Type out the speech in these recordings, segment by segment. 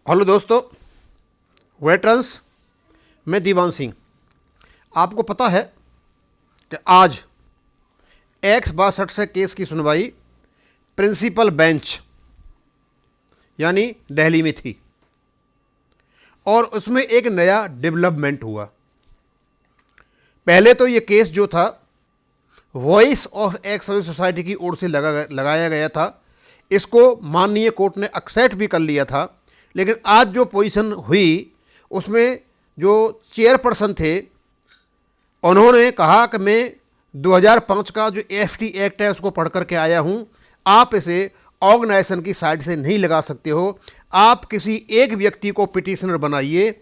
Hello दोस्तों, veterans, मैं दीवान सिंह। आपको पता है कि आज X62 से केस की सुनवाई प्रिंसिपल बेंच यानी दिल्ली में थी और उसमें एक नया डेवलपमेंट हुआ। पहले तो ये केस जो था वॉइस ऑफ एक्स सोसाइटी की ओर से लगाया गया था। इसको माननीय कोर्ट ने एक्सेप्ट भी कर लिया था, लेकिन आज जो पोजीशन हुई उसमें जो चेयरपर्सन थे उन्होंने कहा कि मैं 2005 का जो AFT एक्ट है उसको पढ़ करके आया हूँ, आप इसे ऑर्गेनाइजेशन की साइड से नहीं लगा सकते हो। आप किसी एक व्यक्ति को पिटिशनर बनाइए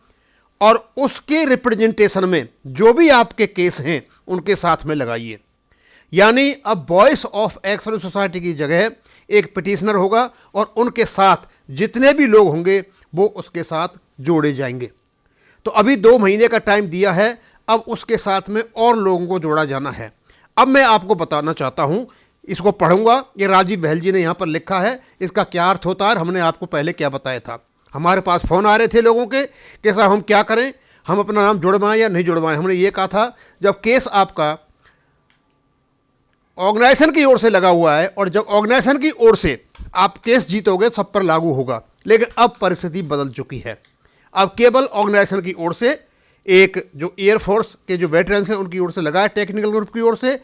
और उसके रिप्रेजेंटेशन में जो भी आपके केस हैं उनके साथ में लगाइए। यानी अब वॉइस ऑफ एक्स सोसाइटी की जगह एक पिटिशनर होगा और उनके साथ जितने भी लोग होंगे वो उसके साथ जोड़े जाएंगे। तो अभी 2 महीने का टाइम दिया है, अब उसके साथ में और लोगों को जोड़ा जाना है। अब मैं आपको बताना चाहता हूँ, इसको पढ़ूंगा। ये राजीव बहल जी ने यहाँ पर लिखा है, इसका क्या अर्थ होता है हमने आपको पहले क्या बताया था। हमारे पास फ़ोन आ रहे थे लोगों के कि साहब हम क्या करें, हम अपना नाम जुड़वाएं या नहीं जुड़वाएं। हमने ये कहा था जब केस आपका ऑर्गेनाइजेशन की ओर से लगा हुआ है और जब ऑर्गेनाइजेशन की ओर से आप केस जीतोगे सब पर लागू होगा, लेकिन अब परिस्थिति बदल चुकी है। अब केवल ऑर्गेनाइजेशन की ओर से एक जो एयरफोर्स के जो वेटरन्स हैं उनकी ओर से लगा है, टेक्निकल ग्रुप की ओर से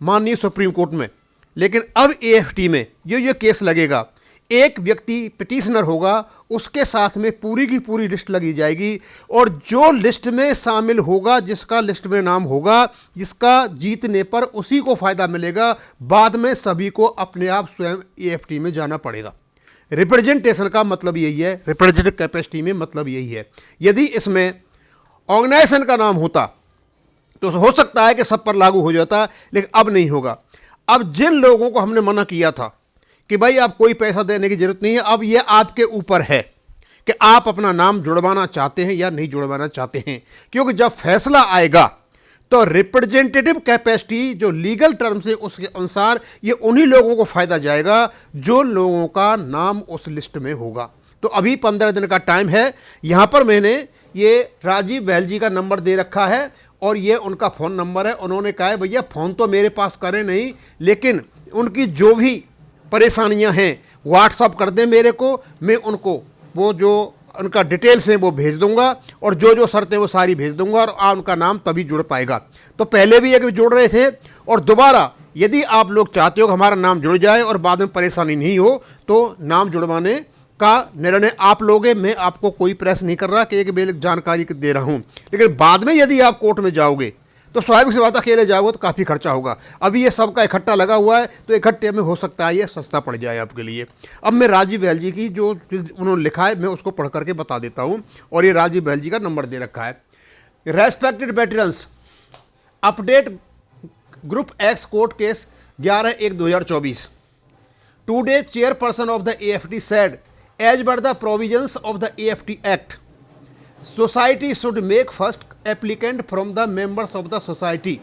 माननीय सुप्रीम कोर्ट में। लेकिन अब AFT में ये केस लगेगा, एक व्यक्ति पिटिशनर होगा, उसके साथ में पूरी की पूरी लिस्ट लगी जाएगी और जो लिस्ट में शामिल होगा, जिसका लिस्ट में नाम होगा, जिसका जीतने पर उसी को फ़ायदा मिलेगा। बाद में सभी को अपने आप स्वयं AFT में जाना पड़ेगा। रिप्रेजेंटेशन का मतलब यही है, रिप्रेजेंटेटिव कैपेसिटी में मतलब यही है। यदि इसमें ऑर्गेनाइजेशन का नाम होता तो हो सकता है कि सब पर लागू हो जाता, लेकिन अब नहीं होगा। अब जिन लोगों को हमने मना किया था कि भाई आप कोई पैसा देने की जरूरत नहीं है, अब ये आपके ऊपर है कि आप अपना नाम जुड़वाना चाहते हैं या नहीं जुड़वाना चाहते हैं। क्योंकि जब फैसला आएगा तो रिप्रेजेंटेटिव कैपेसिटी जो लीगल टर्म्स है उसके अनुसार ये उन्हीं लोगों को फ़ायदा जाएगा जो लोगों का नाम उस लिस्ट में होगा। तो अभी 15 दिन का टाइम है। यहाँ पर मैंने ये राजीव बहल जी का नंबर दे रखा है और ये उनका फ़ोन नंबर है। उन्होंने कहा है भैया फ़ोन तो मेरे पास करें नहीं, लेकिन उनकी जो भी परेशानियां हैं व्हाट्सअप कर दें मेरे को, मैं उनको वो जो उनका डिटेल्स हैं वो भेज दूंगा और जो जो शर्तें वो सारी भेज दूंगा और उनका नाम तभी जुड़ पाएगा। तो पहले भी एक जोड़ रहे थे और दोबारा यदि आप लोग चाहते हो कि हमारा नाम जुड़ जाए और बाद में परेशानी नहीं हो तो नाम जुड़वाने का निर्णय आप लोगे। मैं आपको कोई प्रेस नहीं कर रहा कि एक बेल जानकारी दे रहा हूँ, लेकिन बाद में यदि आप कोर्ट में जाओगे तो स्वाभाविक सी बात अकेले जाओगे तो काफ़ी खर्चा होगा। अभी ये सबका इकट्ठा लगा हुआ है तो इकट्ठे में हो सकता है ये सस्ता पड़ जाए आपके लिए। अब मैं राजीव बहल जी की जो उन्होंने लिखा है मैं उसको पढ़ करके बता देता हूँ और ये राजीव बहल जी का नंबर दे रखा है। Respected veterans, update group x court case 11/1/2024। Today chairperson of the AFT said as per the provisions of the AFT Act, society should make first applicant from the members of the society.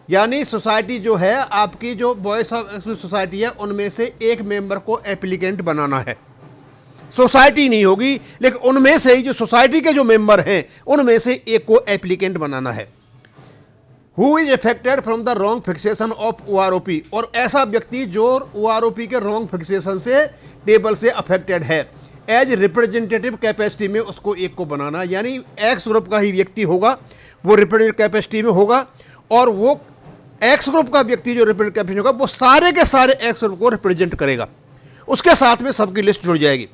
यानी society जो है आपकी जो voice of society है उनमें से एक member को एप्लीकेंट बनाना है। सोसाइटी नहीं होगी, लेकिन उनमें से ही जो सोसाइटी के जो मेंबर हैं उनमें से एक को एप्लीकेंट बनाना है। Who is affected from the wrong fixation of OROP, और ऐसा व्यक्ति जो OROP के रॉन्ग फिक्सेशन से टेबल से अफेक्टेड है। एज रिप्रेजेंटेटिव कैपेसिटी में उसको एक को बनाना, यानी एक्स ग्रुप का ही व्यक्ति होगा वो रिप्रेजेंटेटिव कैपेसिटी में होगा और वो एक्स ग्रुप का व्यक्ति जो रिप्रेजेंटेटिव कैपेसिटी होगा वो सारे के सारे एक्स ग्रुप को रिप्रेजेंट करेगा। उसके साथ में सबकी लिस्ट जुड़ जाएगी।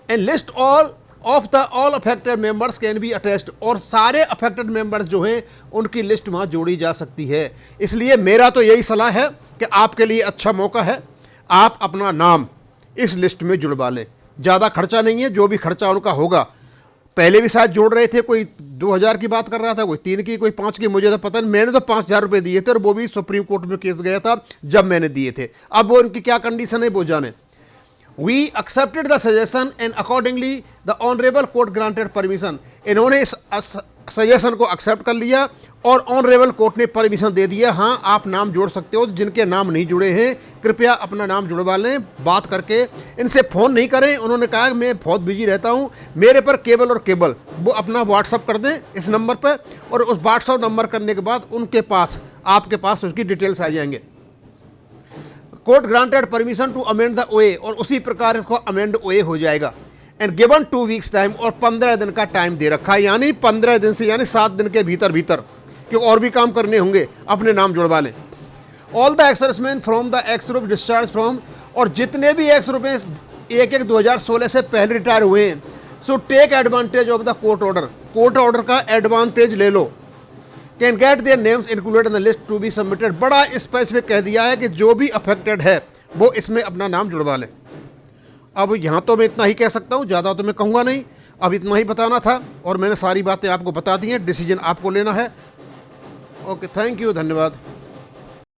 And list all of the all affected members can be attached, और सारे अफेक्टेड मेंबर्स जो हैं उनकी लिस्ट वहाँ जोड़ी जा सकती है। इसलिए मेरा तो यही सलाह है कि आपके लिए अच्छा मौका है, आप अपना नाम इस लिस्ट में जुड़वा लें। ज़्यादा खर्चा नहीं है, जो भी खर्चा उनका होगा। पहले भी शायद जोड़ रहे थे, कोई 2000 की बात कर रहा था, कोई 3 की, कोई 5 की, मुझे तो पता नहीं। मैंने तो 5000 रुपये दिए थे और वो भी सुप्रीम कोर्ट में केस गया था जब मैंने दिए थे। अब वो उनकी क्या कंडीशन है वो जाने। We accepted the suggestion and accordingly the honourable court granted permission. इन्होंने इस सजेशन को एक्सेप्ट कर लिया और ऑनरेबल कोर्ट ने परमिशन दे दिया, हाँ आप नाम जोड़ सकते हो। जिनके नाम नहीं जुड़े हैं कृपया अपना नाम जुड़वा लें, बात करके इनसे फ़ोन नहीं करें। उन्होंने कहा कि मैं बहुत बिजी रहता हूँ, मेरे पर केबल और केबल वो अपना व्हाट्सअप कर दें इस नंबर पर, और उस व्हाट्सअप नंबर करने के बाद उनके पास आपके पास उसकी डिटेल्स आ जाएंगे। Court granted permission to amend the OA, और उसी प्रकार इसको अमेंड ओए हो जाएगा। एंड गिवन 2 वीक्स टाइम, और 15 दिन का टाइम दे रखा है, यानी 15 दिन से यानी 7 दिन के भीतर भीतर, क्योंकि और भी काम करने होंगे, अपने नाम जुड़वा लें। All the ex-serviceman from the x group discharge from, और जितने भी एक्स ग्रुप 1/1/2016 से पहले रिटायर हुए हैं, so take advantage of the court order, court order का एडवांटेज ले लो। Can get their names included in the list to be submitted, बड़ा स्पेसिफिक कह दिया है कि जो भी अफेक्टेड है वो इसमें अपना नाम जुड़वा लें। अब यहाँ तो मैं इतना ही कह सकता हूँ, ज़्यादा तो मैं कहूँगा नहीं। अब इतना ही बताना था और मैंने सारी बातें आपको बता दी हैं, डिसीजन आपको लेना है। ओके, थैंक यू, धन्यवाद।